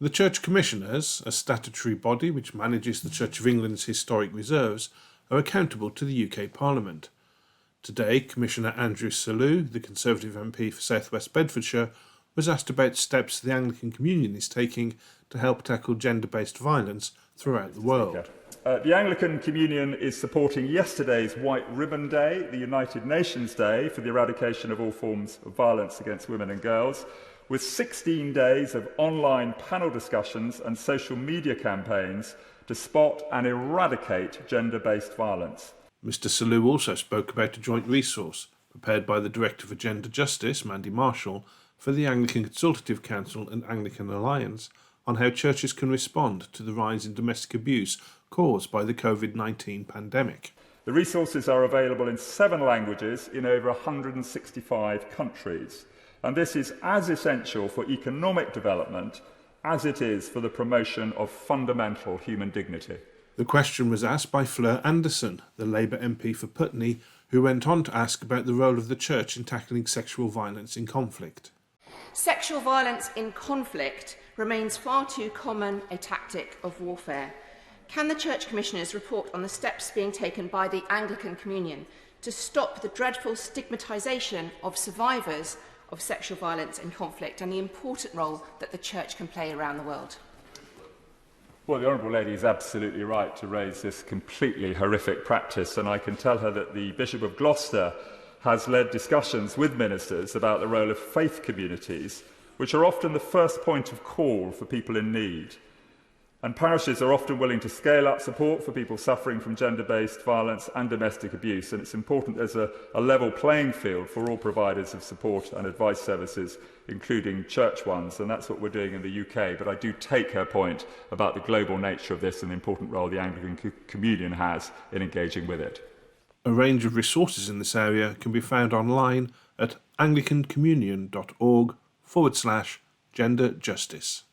The Church Commissioners, a statutory body which manages the Church of England's historic reserves, are accountable to the UK Parliament. Today, Commissioner Andrew Selous, the Conservative MP for South West Bedfordshire, was asked about steps the Anglican Communion is taking to help tackle gender-based violence throughout the world. The Anglican Communion is supporting yesterday's White Ribbon Day, the United Nations Day for the eradication of all forms of violence against women and girls, with 16 days of online panel discussions and social media campaigns to spot and eradicate gender-based violence. Mr Selous also spoke about a joint resource prepared by the Director for Gender Justice, Mandy Marshall, for the Anglican Consultative Council and Anglican Alliance on how churches can respond to the rise in domestic abuse caused by the COVID-19 pandemic. The resources are available in 7 languages in over 165 countries. And this is as essential for economic development as it is for the promotion of fundamental human dignity. The question was asked by Fleur Anderson, the Labour MP for Putney, who went on to ask about the role of the Church in tackling sexual violence in conflict. Sexual violence in conflict remains far too common a tactic of warfare. Can the Church Commissioners report on the steps being taken by the Anglican Communion to stop the dreadful stigmatisation of survivors of sexual violence in conflict and the important role that the Church can play around the world? Well, the Honourable Lady is absolutely right to raise this completely horrific practice, and I can tell her that the Bishop of Gloucester has led discussions with ministers about the role of faith communities, which are often the first point of call for people in need. And parishes are often willing to scale up support for people suffering from gender-based violence and domestic abuse, and it's important there's a level playing field for all providers of support and advice services, including church ones, and that's what we're doing in the UK. But I do take her point about the global nature of this and the important role the Anglican Communion has in engaging with it. A range of resources in this area can be found online at anglicancommunion.org/gender justice.